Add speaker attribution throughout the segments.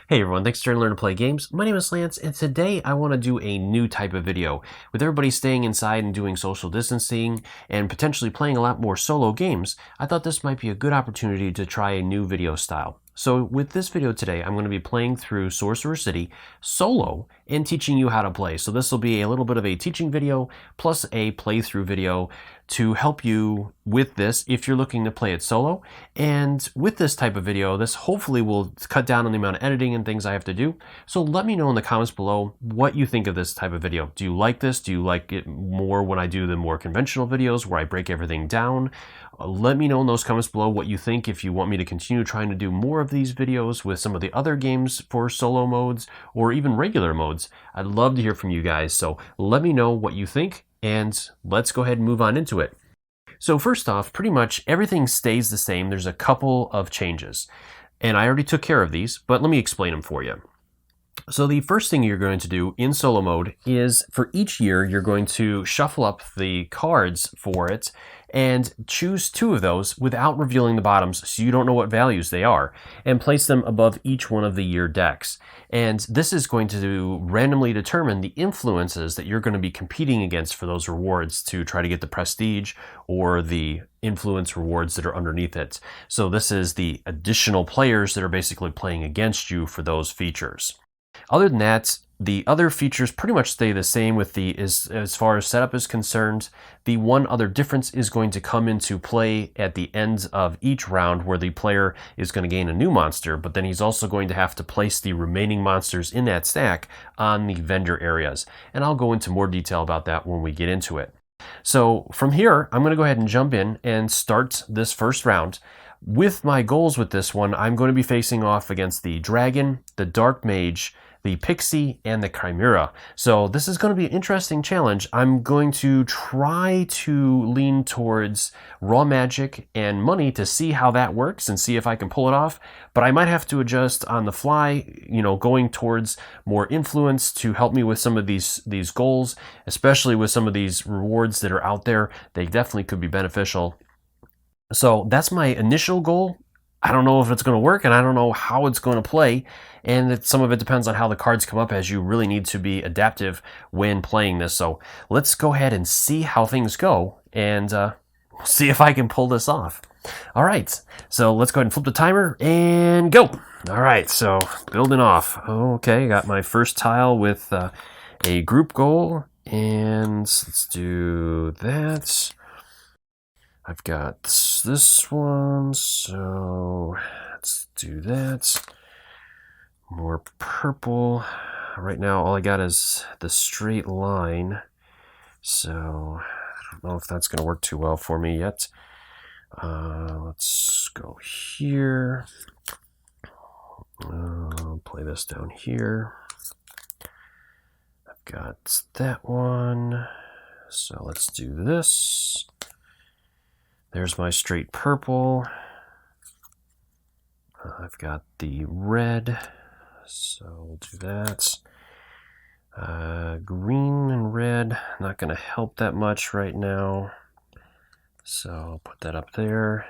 Speaker 1: Hey everyone, thanks for learning to play games. My name is Lance, and today I want to do a new type of video. With everybody staying inside and doing social distancing and potentially playing a lot more solo games, I thought this might be a good opportunity to try a new video style. So with this video today, I'm going to be playing through Sorcerer City solo and teaching you how to play. So this will be a little bit of a teaching video plus a playthrough video to help you with this if you're looking to play it solo. And with this type of video, this hopefully will cut down on the amount of editing and things I have to do. So let me know in the comments below what you think of this type of video. Do you like this? Do you like it more when I do the more conventional videos where I break everything down? Let me know in those comments below what you think, if you want me to continue trying to do more of these videos with some of the other games for solo modes or even regular modes. I'd love to hear from you guys, so let me know what you think, and let's go ahead and move on into it. So first off, pretty much everything stays the same. There's a couple of changes, and I already took care of these, but let me explain them for you. So the first thing you're going to do in solo mode is for each year, you're going to shuffle up the cards for it and choose two of those without revealing the bottoms, so you don't know what values they are, and place them above each one of the year decks. And this is going to randomly determine the influences that you're going to be competing against for those rewards to try to get the prestige or the influence rewards that are underneath it. So this is the additional players that are basically playing against you for those features. Other than that, the other features pretty much stay the same with the as far as setup is concerned. The one other difference is going to come into play at the end of each round, where the player is going to gain a new monster, but then he's also going to have to place the remaining monsters in that stack on the vendor areas. And I'll go into more detail about that when we get into it. So from here, I'm going to go ahead and jump in and start this first round. With my goals with this one, I'm going to be facing off against the Dragon, the Dark Mage, the Pixie, and the Chimera. So this is going to be an interesting challenge. I'm going to try to lean towards raw magic and money to see how that works and see if I can pull it off. But I might have to adjust on the fly, going towards more influence to help me with some of these goals, especially with some of these rewards that are out there. They definitely could be beneficial. So that's my initial goal. I don't know if it's going to work, and I don't know how it's going to play, and some of it depends on how the cards come up, as you really need to be adaptive when playing this. So let's go ahead and see how things go, and see if I can pull this off. All right, so let's go ahead and flip the timer and go. All right, so building off. Okay, got my first tile with a group goal, and let's do that. I've got this one, so let's do that. More purple. Right now, all I got is the straight line, so I don't know if that's going to work too well for me yet. Let's go here. Play this down here. I've got that one, so let's do this. There's my straight purple. I've got the red, so we'll do that. Green and red, not going to help that much right now. So I'll put that up there.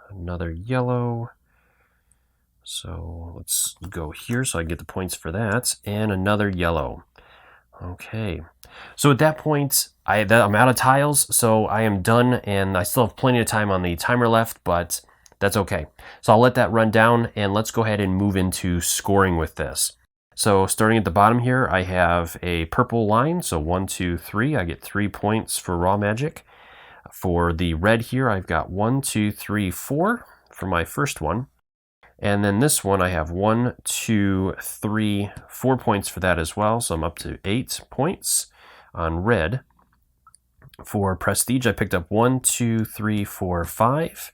Speaker 1: Another yellow. So let's go here so I get the points for that. And another yellow. Okay, so at that point, I'm out of tiles, so I am done, and I still have plenty of time on the timer left, but that's okay. So I'll let that run down, and let's go ahead and move into scoring with this. So starting at the bottom here, I have a purple line, so 1, 2, 3. I get 3 points for raw magic. For the red here, I've got 1, 2, 3, 4 for my first one. And then this one, I have 1, 2, 3, 4 points for that as well. So I'm up to 8 points on red. For prestige, I picked up 1, 2, 3, 4, 5.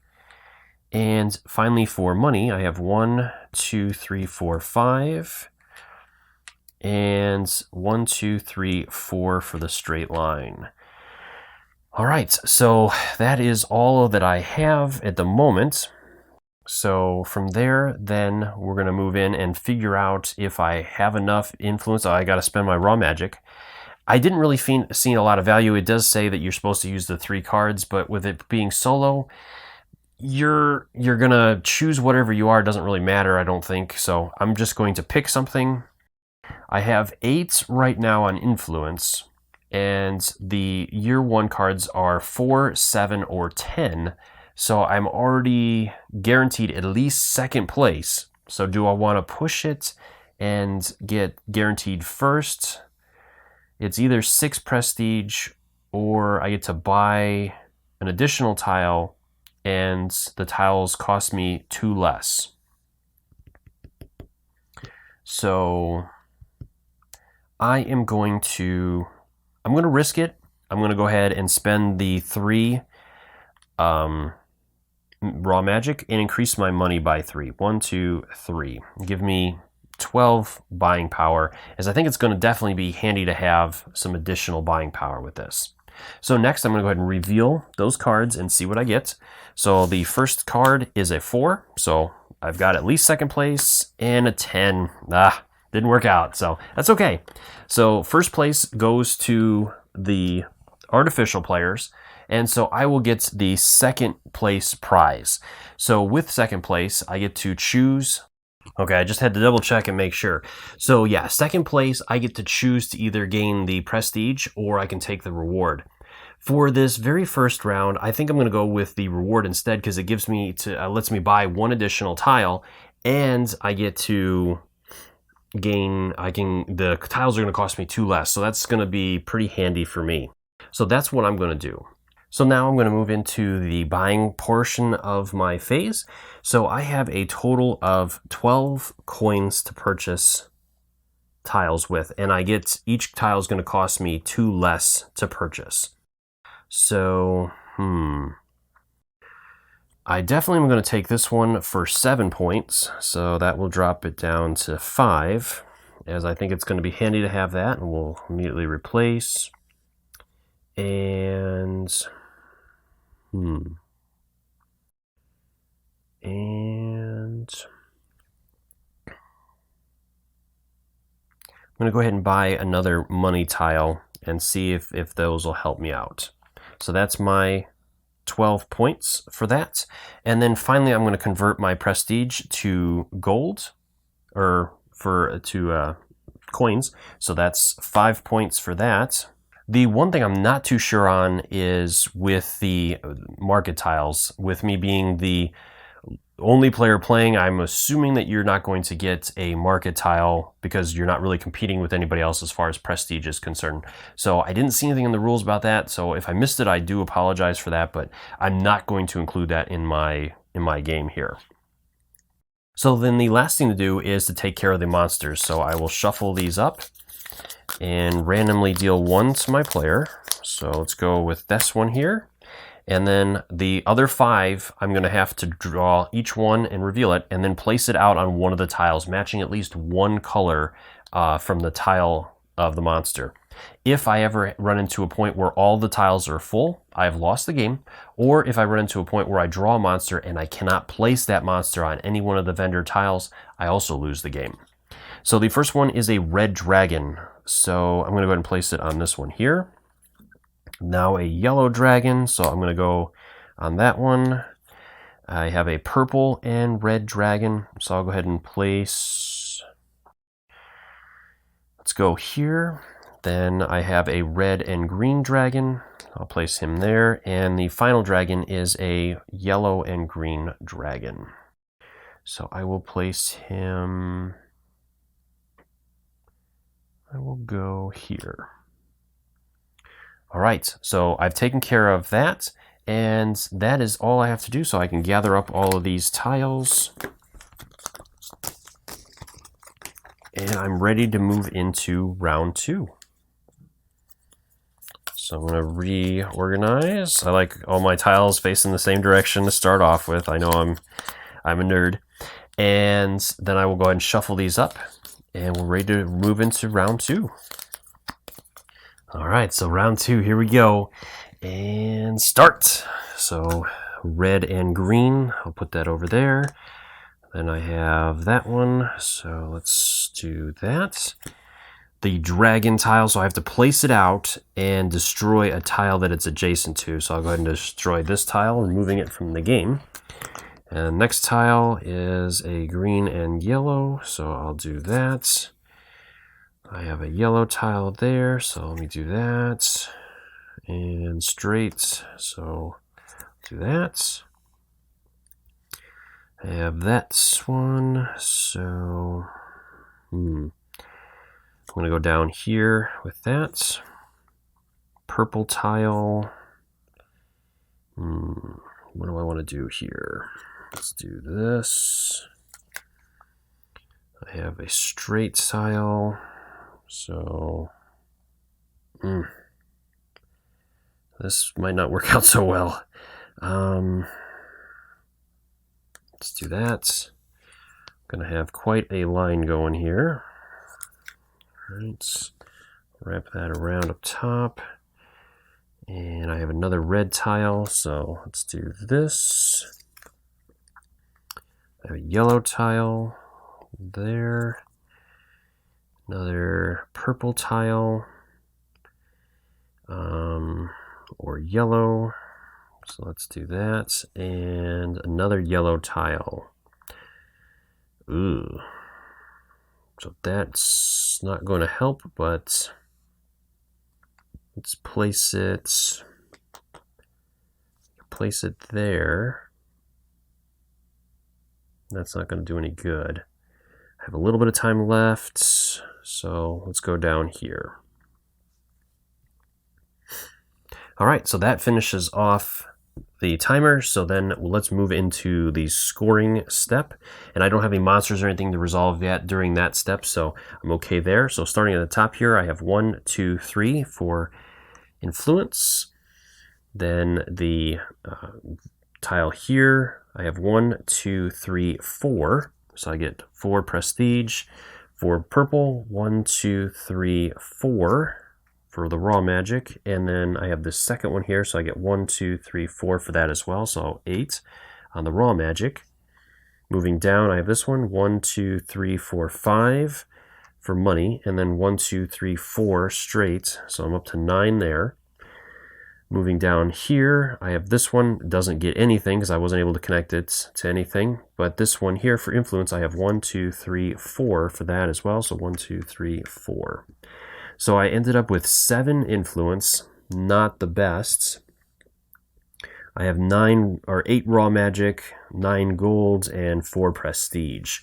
Speaker 1: And finally for money, I have 1, 2, 3, 4, 5. And 1, 2, 3, 4 for the straight line. All right, so that is all that I have at the moment. So from there, then we're going to move in and figure out if I have enough influence. I got to spend my raw magic. I didn't really see a lot of value. It does say that you're supposed to use the 3 cards, but with it being solo, you're gonna choose whatever you are. It doesn't really matter, I don't think. So I'm just going to pick something. I have 8 right now on influence, and the year 1 cards are 4, 7, or 10. So I'm already guaranteed at least second place. So do I want to push it and get guaranteed first? It's either 6 prestige, or I get to buy an additional tile, and the tiles cost me 2 less. So I'm going to risk it. I'm going to go ahead and spend the 3 raw magic and increase my money by 3. 1, 2, 3. Give me 12 buying power, as I think it's going to definitely be handy to have some additional buying power with this. So next I'm going to go ahead and reveal those cards and see what I get. So the first card is a 4, so I've got at least second place, and a 10. Didn't work out, so that's okay. So first place goes to the artificial players, and so I will get the second place prize. So with second place, I get to choose. Okay, I just had to double check and make sure. So yeah, second place, I get to choose to either gain the prestige or I can take the reward. For this very first round, I think I'm going to go with the reward instead, because it gives me lets me buy 1 additional tile, and I get to gain. The tiles are going to cost me 2 less, so that's going to be pretty handy for me. So that's what I'm going to do. So now I'm going to move into the buying portion of my phase. So I have a total of 12 coins to purchase tiles with, and I get each tile is going to cost me 2 less to purchase. So, I definitely am going to take this one for 7 points, so that will drop it down to 5, as I think it's going to be handy to have that, and we'll immediately replace. And I'm going to go ahead and buy another money tile and see if those will help me out. So that's my 12 points for that. And then finally, I'm going to convert my prestige to gold, or to coins. So that's 5 points for that. The one thing I'm not too sure on is with the market tiles. With me being the only player playing, I'm assuming that you're not going to get a market tile because you're not really competing with anybody else as far as prestige is concerned. So I didn't see anything in the rules about that. So if I missed it, I do apologize for that, but I'm not going to include that in my game here. So then the last thing to do is to take care of the monsters. So I will shuffle these up and randomly deal 1 to my player. So let's go with this one here. And then the other 5, I'm going to have to draw each one and reveal it, and then place it out on one of the tiles, matching at least 1 color from the tile of the monster. If I ever run into a point where all the tiles are full, I've lost the game. Or if I run into a point where I draw a monster and I cannot place that monster on any one of the vendor tiles, I also lose the game. So the first one is a red dragon. So I'm going to go ahead and place it on this one here. Now a yellow dragon, so I'm going to go on that one. I have a purple and red dragon, so I'll go ahead and place. Let's go here. Then I have a red and green dragon. I'll place him there. And the final dragon is a yellow and green dragon. So I will place him. I will go here. All right, so I've taken care of that, and that is all I have to do, so I can gather up all of these tiles. And I'm ready to move into round 2. So I'm going to reorganize. I like all my tiles facing the same direction to start off with. I know I'm a nerd. And then I will go ahead and shuffle these up, and we're ready to move into round 2. All right, so round 2, here we go, and start. So red and green, I'll put that over there. Then I have that one, so let's do that. The dragon tile, so I have to place it out and destroy a tile that it's adjacent to. So I'll go ahead and destroy this tile, removing it from the game. And next tile is a green and yellow, so I'll do that. I have a yellow tile there, so let me do that. And straight, so do that. I have that one, so I'm going to go down here with that. Purple tile. What do I want to do here? Let's do this. I have a straight tile, so this might not work out so well. Let's do that. I'm going to have quite a line going here. All right, wrap that around up top. And I have another red tile, so let's do this. I have a yellow tile there. Another purple tile. Or yellow. So let's do that. And another yellow tile. Ooh. So that's not going to help, but let's place it there. That's not going to do any good. I have a little bit of time left, so let's go down here. All right, so that finishes off the timer. So then let's move into the scoring step. And I don't have any monsters or anything to resolve yet during that step, so I'm okay there. So starting at the top here, I have 1, 2, 3 for influence. Then the tile here, I have 1, 2, 3, 4. So I get 4 prestige. For purple, 1, 2, 3, 4 for the raw magic. And then I have the second one here, so I get 1, 2, 3, 4 for that as well. So 8 on the raw magic. Moving down, I have this one, 1, 2, 3, 4, 5 for money. And then 1, 2, 3, 4 straight. So I'm up to 9 there. Moving down here, I have this one. It doesn't get anything because I wasn't able to connect it to anything. But this one here for influence, I have 1, 2, 3, 4 for that as well. So 1, 2, 3, 4. So I ended up with 7 influence, not the best. I have 8 raw magic, 9 gold, and 4 prestige.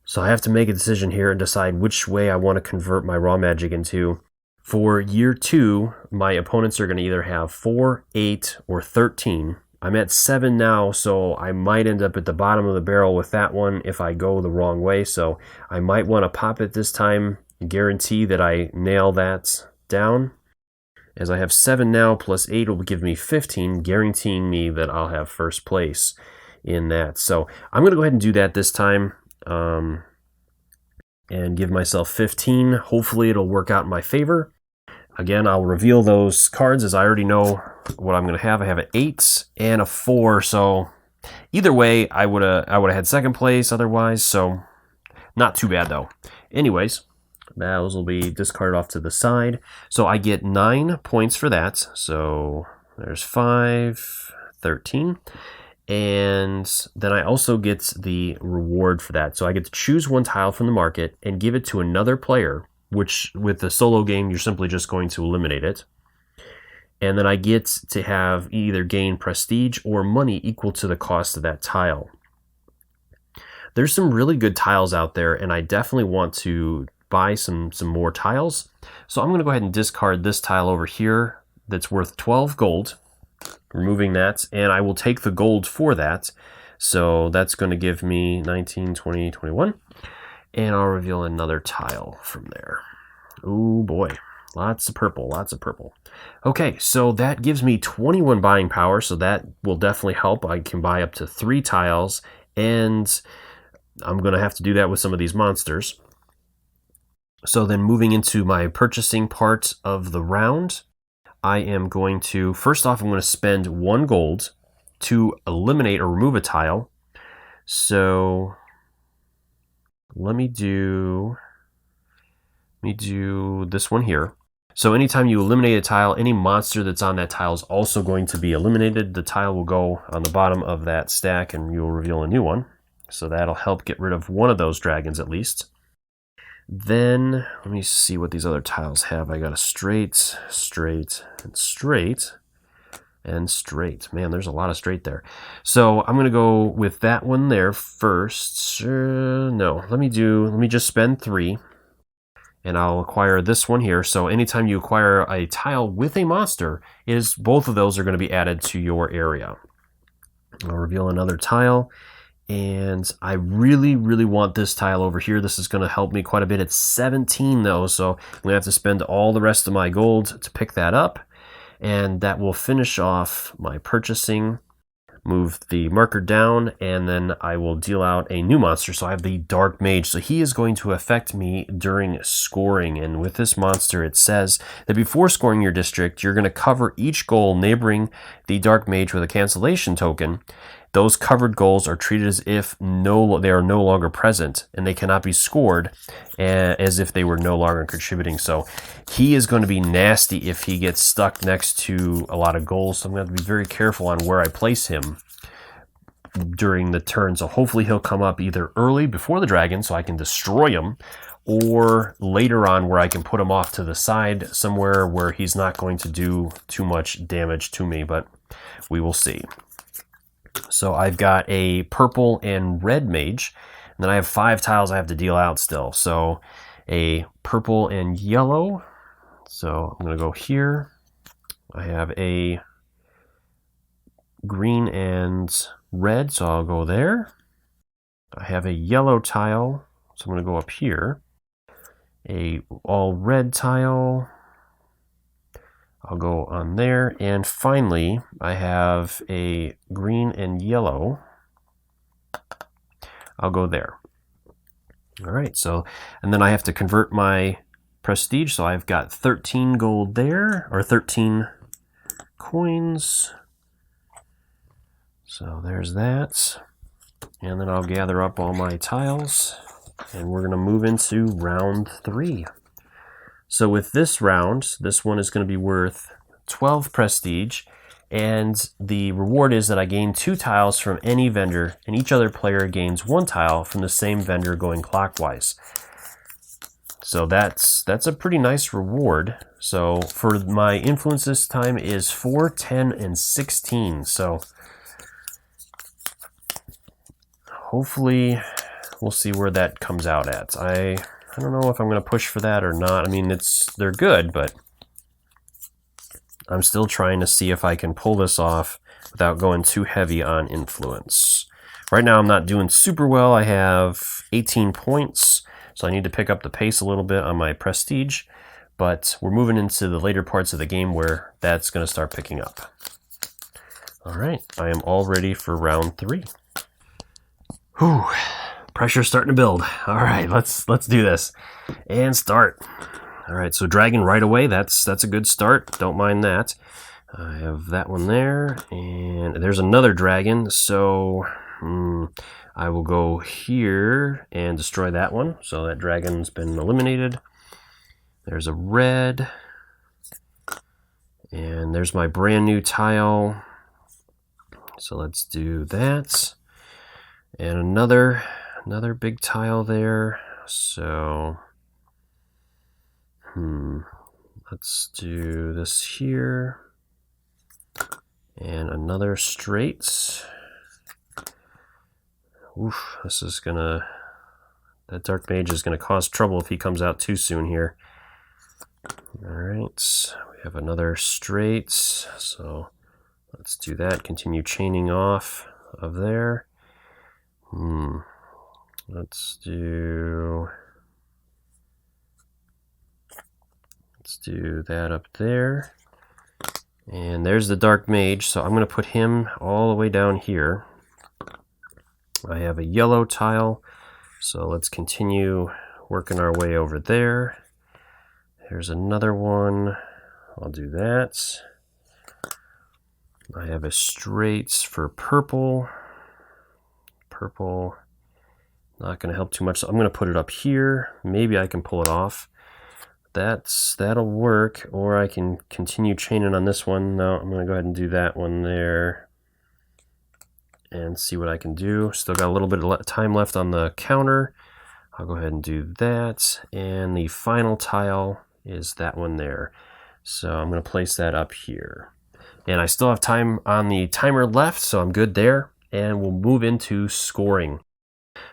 Speaker 1: So I have to make a decision here and decide which way I want to convert my raw magic into. For year 2, my opponents are going to either have 4, 8, or 13. I'm at 7 now, so I might end up at the bottom of the barrel with that one if I go the wrong way. So I might want to pop it this time, guarantee that I nail that down. As I have 7 now, plus 8 will give me 15, guaranteeing me that I'll have first place in that. So I'm going to go ahead and do that this time. And give myself 15. Hopefully it'll work out in my favor. Again, I'll reveal those cards as I already know what I'm going to have. I have an 8 and a 4, so either way, I would have had second place otherwise, so not too bad though. Anyways, those will be discarded off to the side. So I get 9 points for that. So there's 5, 13. And then I also get the reward for that. So I get to choose one tile from the market and give it to another player, which with the solo game, you're simply just going to eliminate it. And then I get to have either gain prestige or money equal to the cost of that tile. There's some really good tiles out there, and I definitely want to buy some more tiles. So I'm going to go ahead and discard this tile over here that's worth 12 gold. Removing that, and I will take the gold for that. So that's going to give me 19, 20, 21. And I'll reveal another tile from there. Oh boy, lots of purple, lots of purple. Okay, so that gives me 21 buying power, so that will definitely help. I can buy up to 3 tiles, and I'm going to have to do that with some of these monsters. So then moving into my purchasing part of the round, I am going to, first off, I'm going to spend 1 gold to eliminate or remove a tile. So let me do this one here. So anytime you eliminate a tile, any monster that's on that tile is also going to be eliminated. The tile will go on the bottom of that stack and you'll reveal a new one. So that'll help get rid of one of those dragons at least. Then, let me see what these other tiles have. I got a straight, straight, and straight, and straight. Man, there's a lot of straight there. So I'm going to go with that one there first. No, let me just spend 3. And I'll acquire this one here. So anytime you acquire a tile with a monster, both of those are going to be added to your area. I'll reveal another tile. And I really, really want this tile over here. This is going to help me quite a bit. It's 17 though, so I'm going to have to spend all the rest of my gold to pick that up. And that will finish off my purchasing. Move the marker down, and then I will deal out a new monster. So I have the Dark Mage. So he is going to affect me during scoring. And with this monster, it says that before scoring your district, you're going to cover each goal neighboring the Dark Mage with a cancellation token. Those covered goals are treated as if they are no longer present, and they cannot be scored as if they were no longer contributing. So he is going to be nasty if he gets stuck next to a lot of goals. So I'm going to have to be very careful on where I place him during the turn. So hopefully he'll come up either early before the dragon so I can destroy him, or later on where I can put him off to the side somewhere where he's not going to do too much damage to me, but we will see. So I've got a purple and red mage, and then I have 5 tiles I have to deal out still. So a purple and yellow. So I'm going to go here. I have a green and red, so I'll go there. I have a yellow tile, so I'm going to go up here. A all red tile, I'll go on there. And finally, I have a green and yellow. I'll go there. All right, so, and then I have to convert my prestige. So I've got 13 gold there, or 13 coins. So there's that. And then I'll gather up all my tiles, and we're going to move into round 3. So with this round, this one is going to be worth 12 prestige, and the reward is that I gain 2 tiles from any vendor, and each other player gains 1 tile from the same vendor going clockwise. So that's a pretty nice reward. So for my influence this time is 4, 10, and 16. So hopefully we'll see where that comes out at. I don't know if I'm going to push for that or not. I mean, they're good, but I'm still trying to see if I can pull this off without going too heavy on influence. Right now I'm not doing super well. I have 18 points, so I need to pick up the pace a little bit on my prestige, but we're moving into the later parts of the game where that's going to start picking up. All right, I am all ready for round 3. Whew. Pressure's starting to build. All right, let's do this and start. All right, so dragon right away. That's a good start. Don't mind that. I have that one there, and there's another dragon. So I will go here and destroy that one. So that dragon's been eliminated. There's a red, and there's my brand new tile. So let's do that, and another big tile there. So let's do this here, and another straight. Oof, that Dark Mage is gonna cause trouble if he comes out too soon here. All right, we have another straight, so let's do that. Continue chaining off of there. Let's do that up there. And there's the Dark Mage, so I'm going to put him all the way down here. I have a yellow tile, so let's continue working our way over there. There's another one. I'll do that. I have a straights for purple. Purple, not going to help too much, so I'm going to put it up here. Maybe I can pull it off. that'll work, or I can continue chaining on this one. No, I'm going to go ahead and do that one there and see what I can do. Still got a little bit of time left on the counter. I'll go ahead and do that, and the final tile is that one there. So I'm going to place that up here. And I still have time on the timer left, so I'm good there. And we'll move into scoring.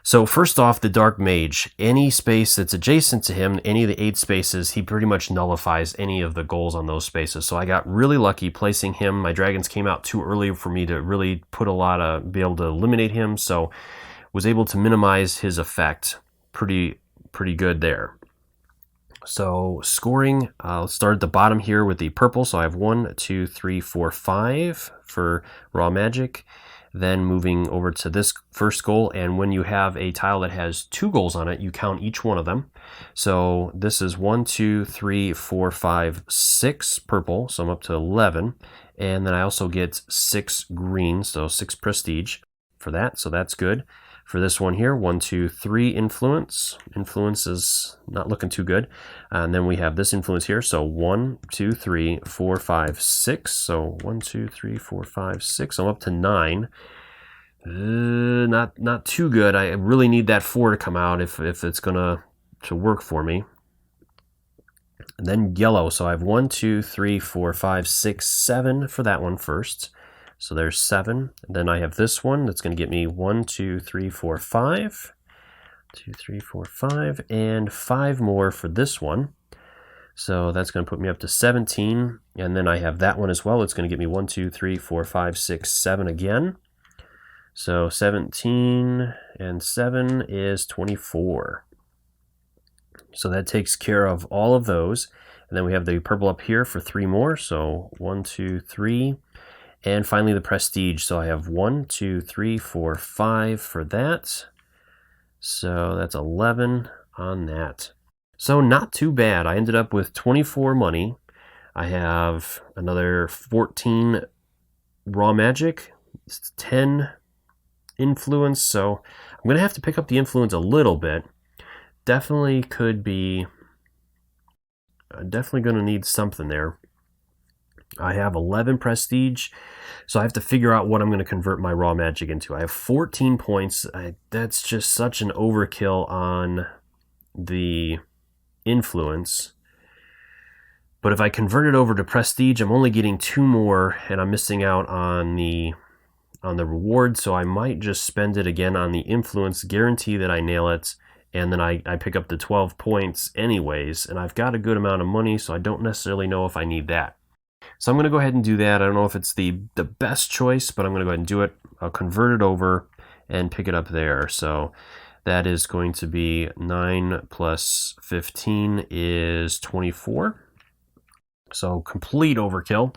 Speaker 1: So first off, the Dark Mage. Any space that's adjacent to him, any of the 8 spaces, he pretty much nullifies any of the goals on those spaces. So I got really lucky placing him. My dragons came out too early for me to really be able to eliminate him. So was able to minimize his effect pretty good there. So scoring, let's start at the bottom here with the purple. So I have 1, 2, 3, 4, 5 for raw magic. Then moving over to this first goal, and when you have a tile that has 2 goals on it, you count each one of them. So this is 1, 2, 3, 4, 5, 6 purple, so I'm up to 11. And then I also get 6 green, so 6 prestige for that, so that's good. For this one here, 1, 2, 3 influence. Influence is not looking too good. And then we have this influence here. So 1, 2, 3, 4, 5, 6. So 1, 2, 3, 4, 5, 6. I'm up to 9. Not too good. I really need that 4 to come out if it's gonna work for me. And then yellow. So I have 1, 2, 3, 4, 5, 6, 7 for that one first. So there's 7. And then I have this one that's going to get me 1, 2, 3, 4, 5. 2, 3, 4, 5. And 5 more for this one. So that's going to put me up to 17. And then I have that one as well. It's going to get me 1, 2, 3, 4, 5, 6, 7 again. So 17 and 7 is 24. So that takes care of all of those. And then we have the purple up here for 3 more. So 1, 2, 3. And finally the prestige. So I have 1, 2, 3, 4, 5 for that. So that's 11 on that. So not too bad. I ended up with 24 money. I have another 14 raw magic, 10 influence. So I'm going to have to pick up the influence a little bit. Definitely could be, definitely going to need something there. I have 11 prestige, so I have to figure out what I'm going to convert my raw magic into. I have 14 points. That's just such an overkill on the influence. But if I convert it over to prestige, I'm only getting 2 more, and I'm missing out on the reward, so I might just spend it again on the influence, guarantee that I nail it, and then I pick up the 12 points anyways, and I've got a good amount of money, so I don't necessarily know if I need that. So I'm going to go ahead and do that. I don't know if it's the best choice, but I'm going to go ahead and do it. I'll convert it over and pick it up there. So that is going to be 9 plus 15 is 24. So complete overkill,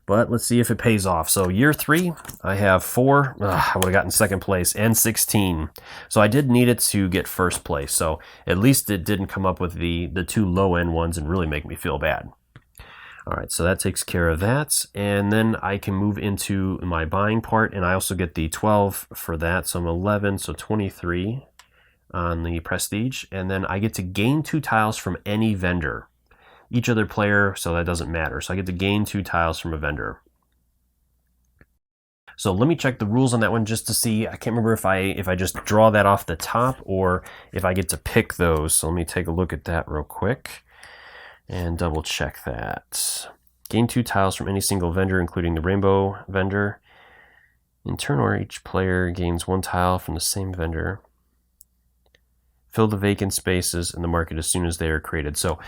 Speaker 1: but let's see if it pays off. So year 3, I have 4. I would have gotten second place and 16. So I did need it to get first place. So at least it didn't come up with the 2 low end ones and really make me feel bad. All right, so that takes care of that. And then I can move into my buying part, and I also get the 12 for that. So I'm 11, so 23 on the prestige. And then I get to gain 2 tiles from any vendor. Each other player, so that doesn't matter. So I get to gain 2 tiles from a vendor. So let me check the rules on that one just to see. I can't remember if I just draw that off the top or if I get to pick those. So let me take a look at that real quick and double check that. Gain 2 tiles from any single vendor, including the rainbow vendor. In turn order, each player gains 1 tile from the same vendor. Fill the vacant spaces in the market as soon as they are created. So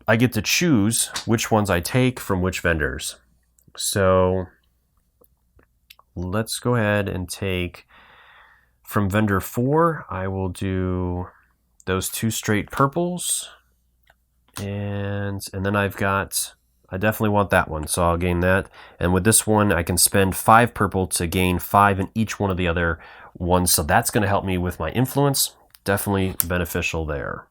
Speaker 1: I get to choose which ones I take from which vendors. So let's go ahead and take from vendor 4. I will do those 2 straight purples. And then I definitely want that one, so I'll gain that. And with this one, I can spend 5 purple to gain 5 in each one of the other ones, so that's going to help me with my influence. Definitely beneficial there.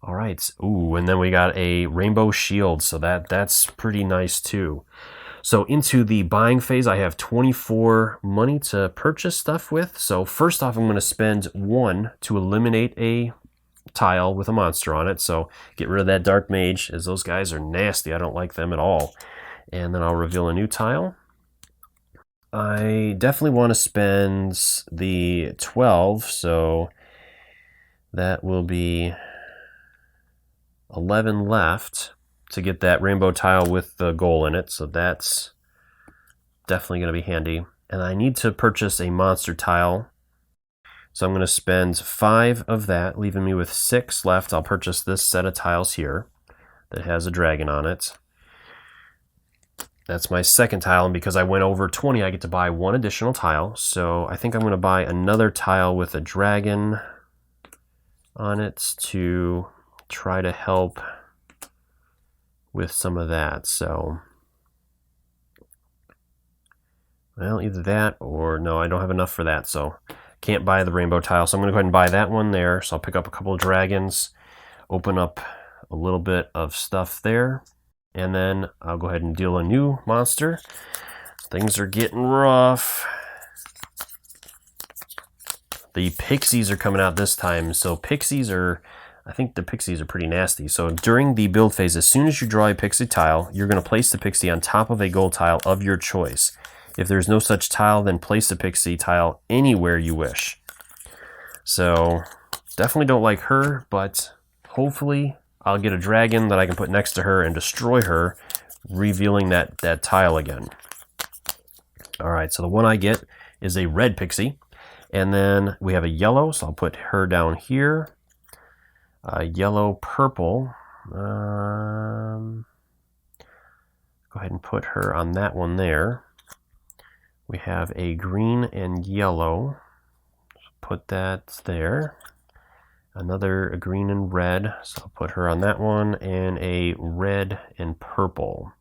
Speaker 1: All right, ooh, and then we got a rainbow shield, so that's pretty nice too. So into the buying phase, I have 24 money to purchase stuff with. So first off, I'm going to spend 1 to eliminate a tile with a monster on it. So get rid of that dark mage, as those guys are nasty. I don't like them at all. And then I'll reveal a new tile. I definitely want to spend the 12, so that will be 11 left to get that rainbow tile with the goal in it. So that's definitely going to be handy. And I need to purchase a monster tile. So I'm going to spend 5 of that, leaving me with 6 left. I'll purchase this set of tiles here that has a dragon on it. That's my second tile, and because I went over 20, I get to buy 1 additional tile. So I think I'm going to buy another tile with a dragon on it to try to help with some of that. So, well, either that or no, I don't have enough for that, so can't buy the rainbow tile. So I'm going to go ahead and buy that one there. So I'll pick up a couple of dragons, open up a little bit of stuff there, and then I'll go ahead and deal a new monster. Things are getting rough. The pixies are coming out this time. So pixies are, I think the pixies are pretty nasty. So during the build phase, as soon as you draw a pixie tile, you're going to place the pixie on top of a gold tile of your choice. If there's no such tile, then place the pixie tile anywhere you wish. So definitely don't like her, but hopefully I'll get a dragon that I can put next to her and destroy her, revealing that tile again. Alright, so the one I get is a red pixie. And then we have a yellow, so I'll put her down here. Yellow, purple. Go ahead and put her on that one there. We have a green and yellow. Put that there. Another green and red, so I'll put her on that one, and a red and purple.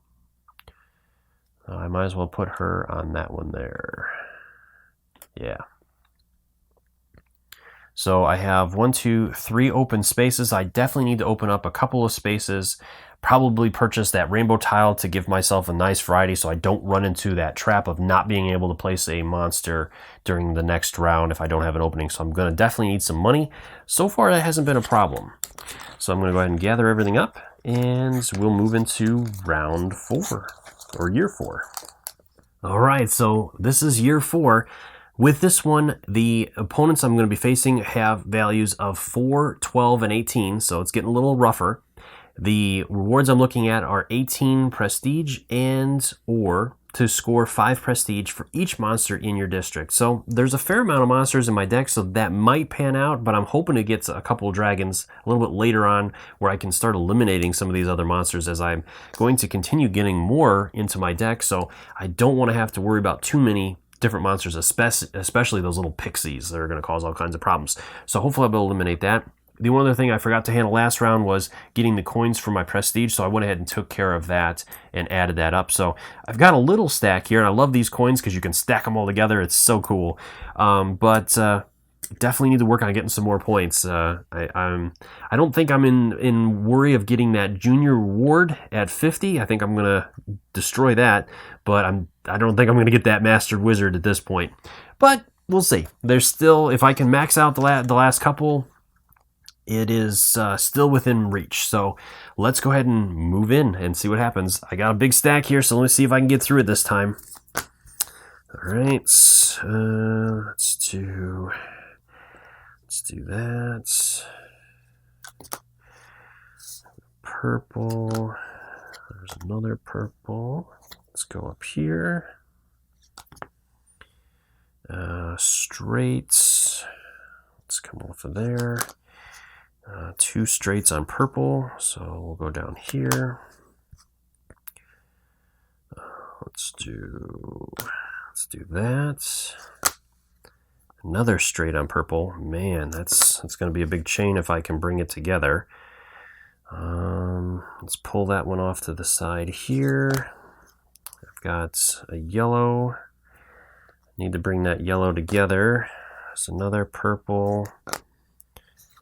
Speaker 1: I might as well put her on that one there. Yeah. So I have 1, 2, 3 open spaces. I definitely need to open up a couple of spaces. Probably purchase that rainbow tile to give myself a nice variety so I don't run into that trap of not being able to place a monster during the next round if I don't have an opening. So I'm going to definitely need some money. So far, that hasn't been a problem. So I'm going to go ahead and gather everything up, and we'll move into round 4, or year 4. All right, so this is year 4. With this one, the opponents I'm going to be facing have values of 4, 12, and 18, so it's getting a little rougher. The rewards I'm looking at are 18 prestige and or to score 5 prestige for each monster in your district. So there's a fair amount of monsters in my deck, so that might pan out, but I'm hoping to get a couple of dragons a little bit later on where I can start eliminating some of these other monsters as I'm going to continue getting more into my deck, so I don't want to have to worry about too many different monsters, especially those little pixies that are going to cause all kinds of problems. So hopefully I'll be able to eliminate that. The one other thing I forgot to handle last round was getting the coins for my prestige, so I went ahead and took care of that and added that up. So I've got a little stack here, and I love these coins because you can stack them all together. It's so cool. But definitely need to work on getting some more points. I don't think I'm in worry of getting that junior reward at 50. I think I'm going to destroy that, but I don't think I'm going to get that mastered wizard at this point. But we'll see. There's still, if I can max out the last couple, it is still within reach. So let's go ahead and move in and see what happens. I got a big stack here, so let me see if I can get through it this time. All right, let's do that. Purple. There's another purple. Let's go up here. Straights. Let's come off of there. 2 straights on purple, so we'll go down here. Let's do that. Another straight on purple. Man, that's going to be a big chain if I can bring it together. Let's pull that one off to the side here. I've got a yellow. Need to bring that yellow together. There's another purple.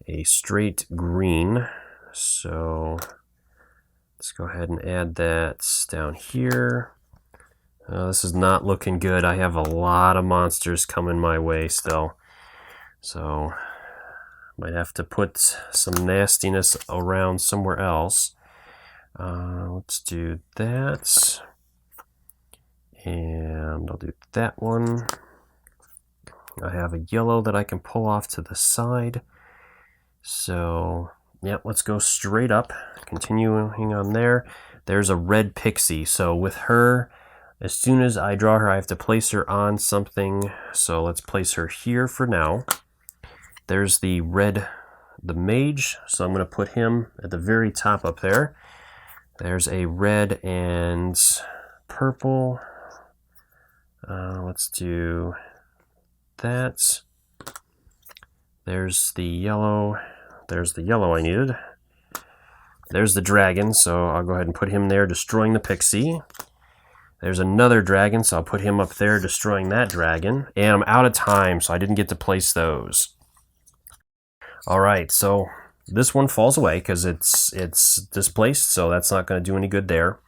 Speaker 1: A straight green, so let's go ahead and add that down here. This is not looking good. I have a lot of monsters coming my way still, so Might have to put some nastiness around somewhere else. Let's do that. And I'll do that one. I have a yellow that I can pull off to the side. So, yeah, let's go straight up. Continuing on there. There's a red pixie. So with her, as soon as I draw her, I have to place her on something. So let's place her here for now. There's the mage. So I'm going to put him at the very top up there. There's a red and purple. Let's do that. There's the yellow. There's the yellow I needed. There's the dragon, so I'll go ahead and put him there, destroying the pixie. There's another dragon, so I'll put him up there, destroying that dragon. And I'm out of time, so I didn't get to place those. Alright, so this one falls away because it's displaced, so that's not going to do any good there.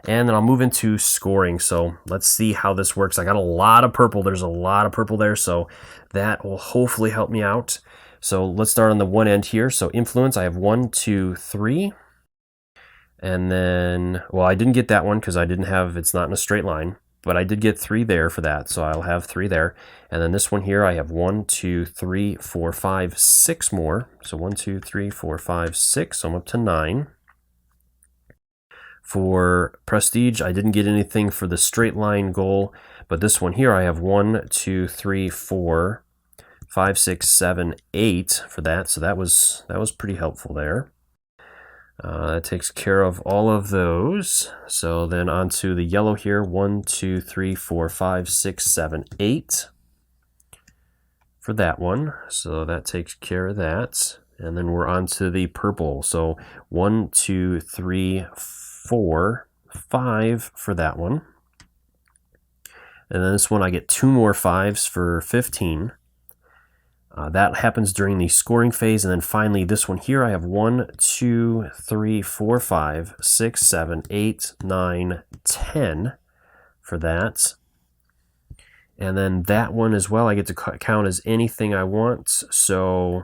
Speaker 1: And then I'll move into scoring, so let's see how this works. I got a lot of purple. There's a lot of purple there, so that will hopefully help me out. So let's start on the one end here. So influence, I have 1, 2, 3. And then, well, I didn't get that one because it's not in a straight line. But I did get 3 there for that, so I'll have 3 there. And then this one here, I have 1, 2, 3, 4, 5, 6 more. So 1, 2, 3, 4, 5, 6. So I'm up to 9. For prestige, I didn't get anything for the straight line goal, but this one here, I have 1, 2, 3, 4, 5, 6, 7, 8 for that. So that was pretty helpful there. That takes care of all of those. So then onto the yellow here, 1, 2, 3, 4, 5, 6, 7, 8 for that one. So that takes care of that. And then we're on to the purple. So 1, 2, 3, 4, 5 for that one. And then this one I get 2 more 5s for 15. That happens during the scoring phase. And then finally this one here I have 1, 2, 3, 4, 5, 6, 7, 8, 9, 10 for that. And then that one as well I get to count as anything I want. So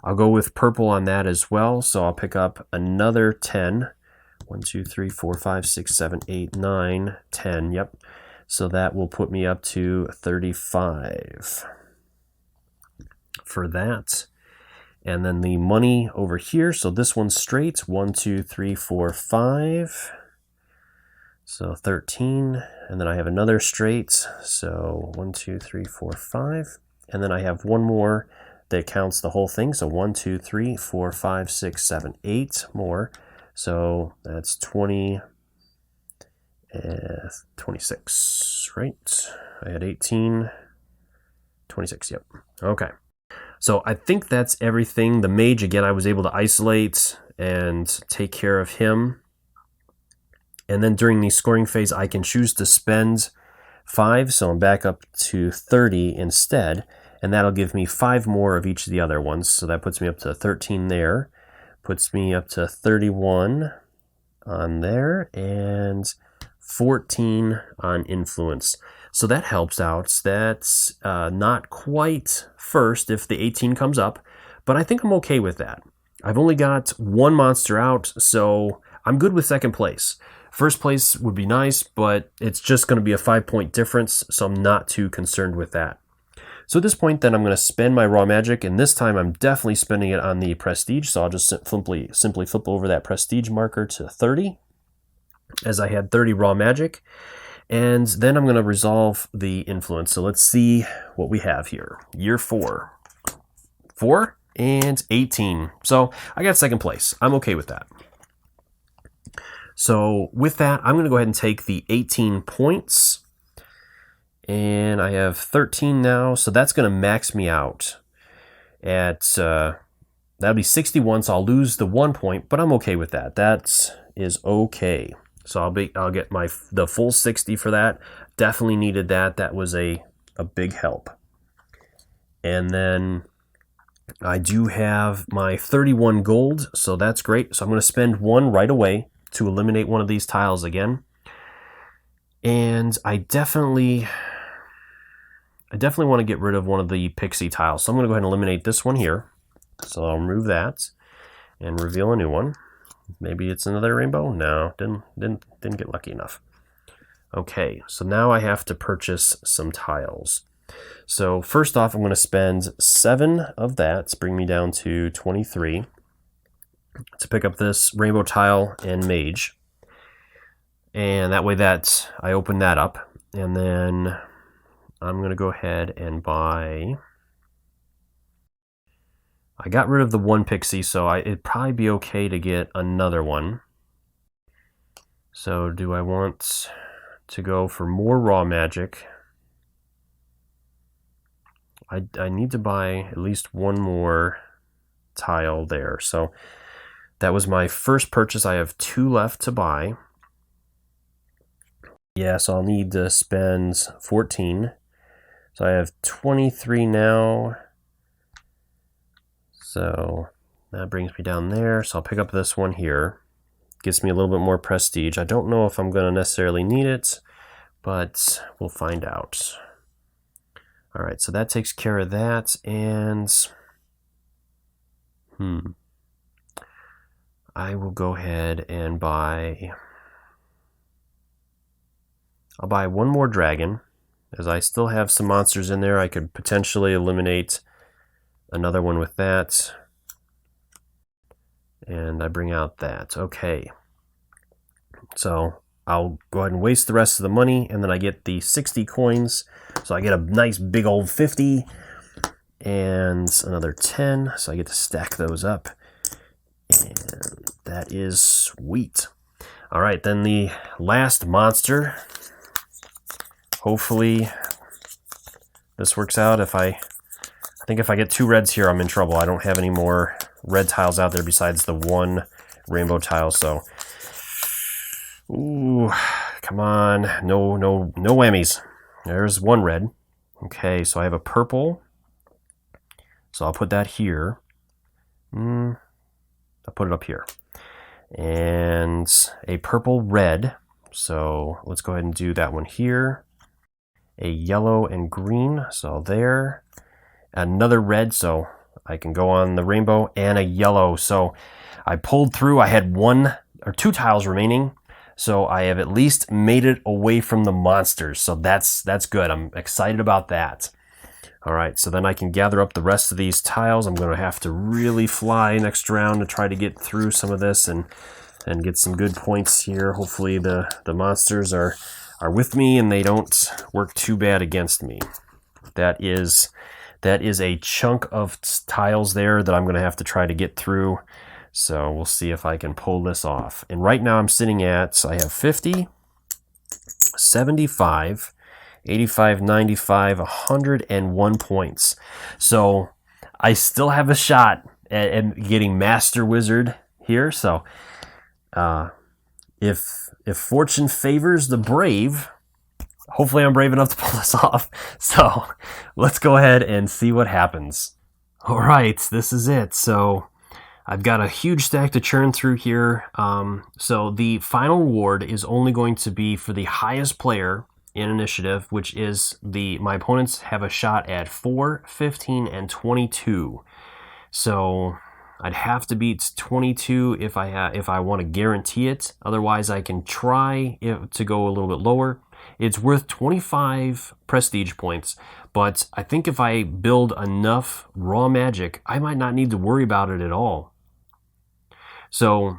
Speaker 1: I'll go with purple on that as well. So I'll pick up another 10. 1, 2, 3, 4, 5, 6, 7, 8, 9, 10. Yep. So that will put me up to 35 for that. And then the money over here. So this one's straight. 1, 2, 3, 4, 5. So 13. And then I have another straight. So 1, 2, 3, 4, 5. And then I have one more that counts the whole thing. So 1, 2, 3, 4, 5, 6, 7, 8 more. So that's 20, 26, right? I had 18, 26, yep. Okay. So I think that's everything. The mage, again, I was able to isolate and take care of him. And then during the scoring phase, I can choose to spend 5, so I'm back up to 30 instead. And that'll give me 5 more of each of the other ones. So that puts me up to 13 there. Puts me up to 31 on there and 14 on influence. So that helps out. That's not quite first if the 18 comes up, but I think I'm okay with that. I've only got 1 monster out, so I'm good with second place. First place would be nice, but it's just going to be a 5-point difference, so I'm not too concerned with that. So at this point, then I'm going to spend my raw magic, and this time I'm definitely spending it on the prestige. So I'll just simply flip over that prestige marker to 30, as I had 30 raw magic. And then I'm going to resolve the influence. So let's see what we have here. Year 4. 4 and 18. So I got second place. I'm okay with that. So with that, I'm going to go ahead and take the 18 points. And I have 13 now, so that's going to max me out at, that'll be 61, so I'll lose the 1 point, but I'm okay with that. That is okay. So I'll get the full 60 for that. Definitely needed that. That was a big help. And then I do have my 31 gold, so that's great. So I'm going to spend 1 right away to eliminate one of these tiles again. And I definitely want to get rid of one of the pixie tiles. So I'm going to go ahead and eliminate this one here. So I'll remove that and reveal a new one. Maybe it's another rainbow. No, didn't get lucky enough. Okay, so now I have to purchase some tiles. So first off, I'm going to spend 7 of that to bring me down to 23 to pick up this rainbow tile and mage. And that way that I open that up. And then I'm going to go ahead and buy... I got rid of the 1 pixie, so it'd probably be okay to get another one. So do I want to go for more raw magic? I need to buy at least 1 more tile there. So that was my first purchase. I have 2 left to buy. Yeah, so I'll need to spend 14. So I have 23 now. So that brings me down there. So I'll pick up this one here. Gives me a little bit more prestige. I don't know if I'm going to necessarily need it, but we'll find out. All right, so that takes care of that. And I will go ahead and buy... I'll buy 1 more dragon, as I still have some monsters in there. I could potentially eliminate another one with that. And I bring out that. Okay. So I'll go ahead and waste the rest of the money, and then I get the 60 coins. So I get a nice big old 50 and another 10. So I get to stack those up. And that is sweet. All right, then the last monster. Hopefully this works out. I think if I get 2 reds here, I'm in trouble. I don't have any more red tiles out there besides the 1 rainbow tile. So, ooh, come on, no whammies. There's 1 red. Okay, so I have a purple. So I'll put that here. I'll put it up here. And a purple red. So let's go ahead and do that one here. A yellow and green, so there. Another red, so I can go on the rainbow, and a yellow. So I pulled through. I had 1 or 2 tiles remaining, so I have at least made it away from the monsters. So that's good. I'm excited about that. All right, so then I can gather up the rest of these tiles. I'm going to have to really fly next round to try to get through some of this and get some good points here. Hopefully the monsters are with me and they don't work too bad against me. That is a chunk of tiles there that I'm going to have to try to get through. So we'll see if I can pull this off. And right now I'm sitting at, I have 50, 75, 85, 95, 101 points. So I still have a shot at getting Master Wizard here. So if fortune favors the brave, hopefully I'm brave enough to pull this off. So let's go ahead and see what happens. All right, this is it. So I've got a huge stack to churn through here. So the final reward is only going to be for the highest player in initiative, which is my opponents have a shot at 4, 15, and 22. So I'd have to beat 22 if I want to guarantee it. Otherwise, I can try to go a little bit lower. It's worth 25 prestige points, but I think if I build enough raw magic, I might not need to worry about it at all. So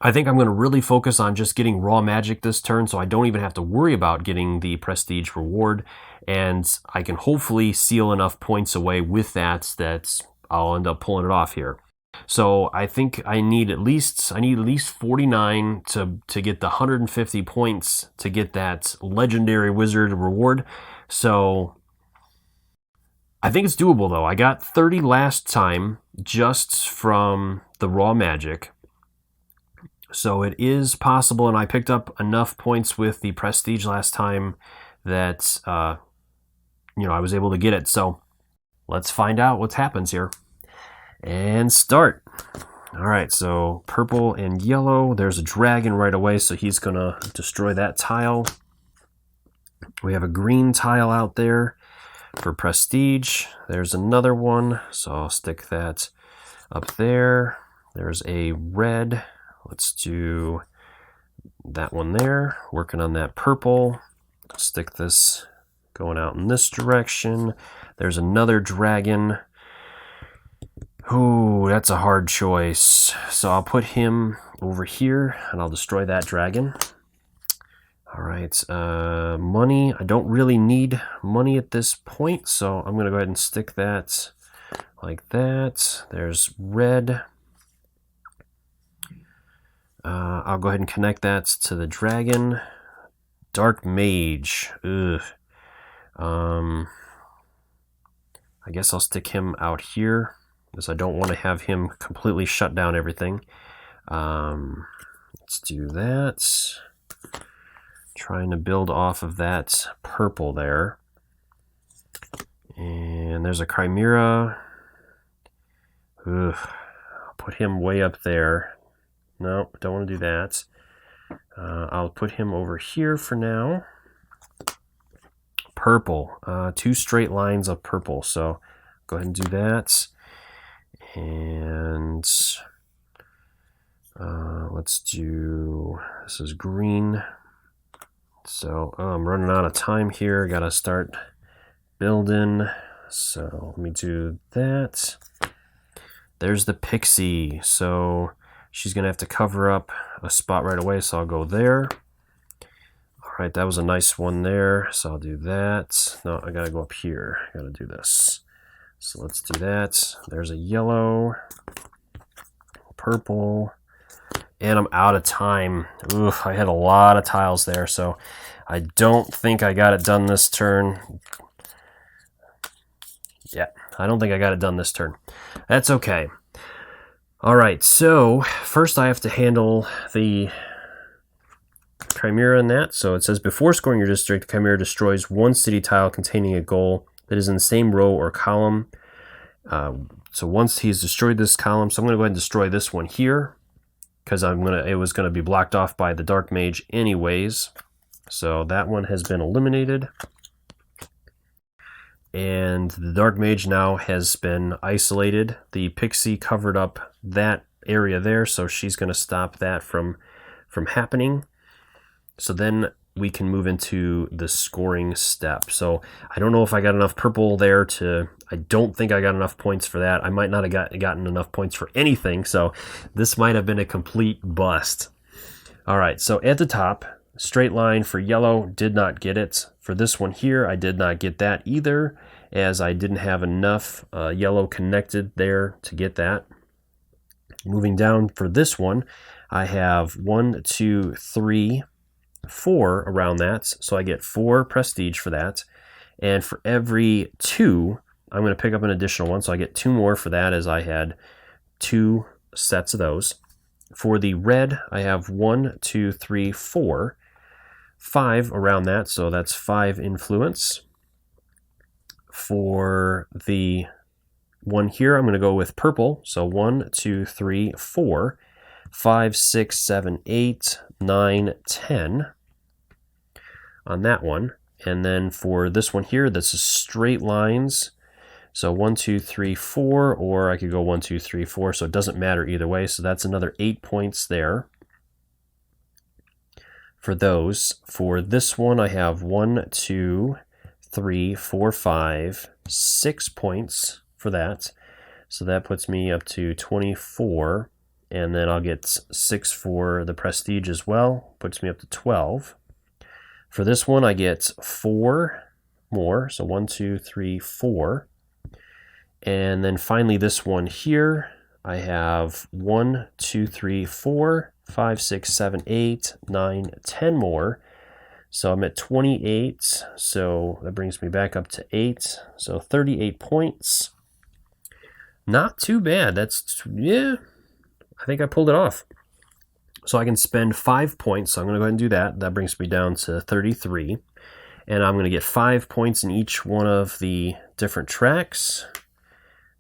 Speaker 1: I think I'm going to really focus on just getting raw magic this turn, so I don't even have to worry about getting the prestige reward, and I can hopefully seal enough points away with that I'll end up pulling it off here. So I think I need at least 49 to get the 150 points to get that legendary wizard reward. So I think it's doable though. I got 30 last time just from the raw magic. So it is possible, and I picked up enough points with the prestige last time that I was able to get it. So let's find out what happens here. And start. All right, so purple and yellow. There's a dragon right away, so he's going to destroy that tile. We have a green tile out there. For prestige, there's another one, so I'll stick that up there. There's a red. Let's do that one there. Working on that purple. Stick this going out in this direction. There's another dragon. Ooh, that's a hard choice. So I'll put him over here and I'll destroy that dragon. All right, money. I don't really need money at this point, so I'm going to go ahead and stick that like that. There's red. I'll go ahead and connect that to the dragon. Dark mage. Ugh. I guess I'll stick him out here because I don't want to have him completely shut down everything. Let's do that. Trying to build off of that purple there. And there's a chimera. Ugh. I'll put him way up there. No, don't want to do that. I'll put him over here for now. Purple. 2 straight lines of purple. So go ahead and do that. And let's do, this is green. So I'm running out of time here. Got to start building. So let me do that. There's the pixie. So she's going to have to cover up a spot right away. So I'll go there. All right, that was a nice one there. So I'll do that. No, I got to go up here. I got to do this. So let's do that. There's a yellow, purple. And I'm out of time. Oof, I had a lot of tiles there, so I don't think I got it done this turn. Yeah, I don't think I got it done this turn. That's okay. All right, so first I have to handle the chimera in that. So it says, before scoring your district, the chimera destroys 1 city tile containing a goal that is in the same row or column. So once he's destroyed this column, so I'm going to go ahead and destroy this one here, because it was gonna be blocked off by the dark mage anyways. So that one has been eliminated. And the dark mage now has been isolated. The pixie covered up that area there, so she's gonna stop that from happening. So then we can move into the scoring step. So I don't know if I got enough purple there to, I don't think I got enough points for that. I might not have gotten enough points for anything, so this might have been a complete bust. All right, so at the top, straight line for yellow, did not get it. For this one here, I did not get that either, as I didn't have enough yellow connected there to get that. Moving down for this one, I have 1, 2, 3, 4 around that, so I get 4 prestige for that. And for every 2, I'm going to pick up an additional one, so I get 2 more for that, as I had 2 sets of those. For the red, I have 1, 2, 3, 4, 5 around that, so that's 5 influence. For the one here, I'm going to go with purple, so 1, 2, 3, 4, 5, 6, 7, 8, 9, 10 on that one. And then for this one here, this is straight lines. So 1, 2, 3, 4, or I could go 1, 2, 3, 4, so it doesn't matter either way. So that's another 8 points there for those. For this one, I have 1, 2, 3, 4, 5, 6 points for that. So that puts me up to 24, and then I'll get 6 for the prestige as well, puts me up to 12. For this one, I get 4 more, so 1, 2, 3, 4. And then finally this one here, I have 1, 2, 3, 4, 5, 6, 7, 8, 9, 10 more. So I'm at 28, so that brings me back up to 8. So 38 points. Not too bad. That's, yeah, I think I pulled it off. So I can spend 5 points, so I'm going to go ahead and do that. That brings me down to 33. And I'm going to get 5 points in each one of the different tracks.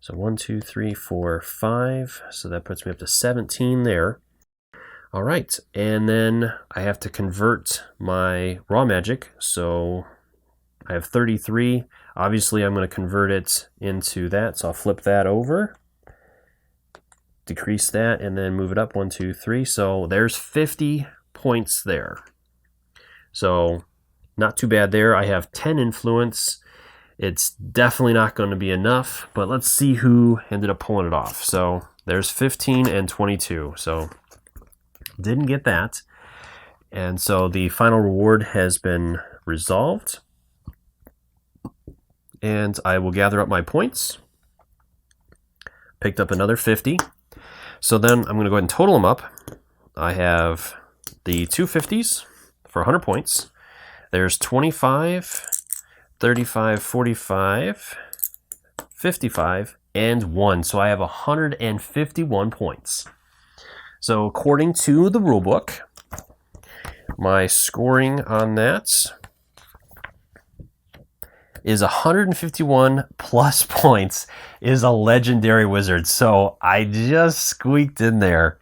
Speaker 1: So 1, 2, 3, 4, 5. So that puts me up to 17 there. All right, and then I have to convert my raw magic. So I have 33. Obviously, I'm going to convert it into that, so I'll flip that over, decrease that, and then move it up 1, 2, 3. So there's 50 points there. So not too bad there. I have 10 influence. It's definitely not going to be enough, but let's see who ended up pulling it off. So there's 15 and 22. So didn't get that. And so the final reward has been resolved. And I will gather up my points. Picked up another 50. So then I'm going to go ahead and total them up. I have the two 50s for 100 points. There's 25, 35, 45, 55, and 1. So I have 151 points. So according to the rulebook, my scoring on that is 151 plus points, is a legendary wizard. So I just squeaked in there.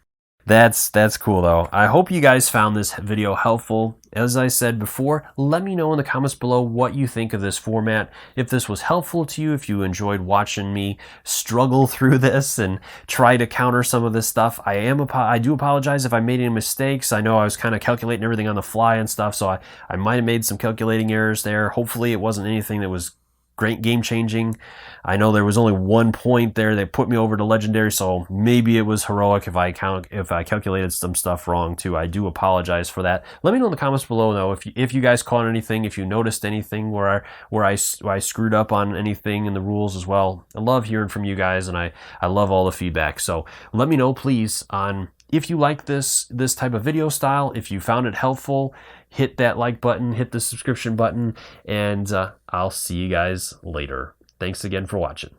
Speaker 1: That's cool though. I hope you guys found this video helpful. As I said before, let me know in the comments below what you think of this format. If this was helpful to you, if you enjoyed watching me struggle through this and try to counter some of this stuff. I do apologize if I made any mistakes. I know I was kind of calculating everything on the fly and stuff, so I might have made some calculating errors there. Hopefully it wasn't anything that was great game changing. I know there was only 1 point there that put me over to legendary, so maybe it was heroic if I calculated some stuff wrong too. I do apologize for that. Let me know in the comments below though if you guys caught anything, if you noticed anything where I screwed up on anything in the rules as well. I love hearing from you guys, and I love all the feedback. So let me know please on if you like this type of video style, if you found it helpful. Hit that like button, hit the subscription button, and I'll see you guys later. Thanks again for watching.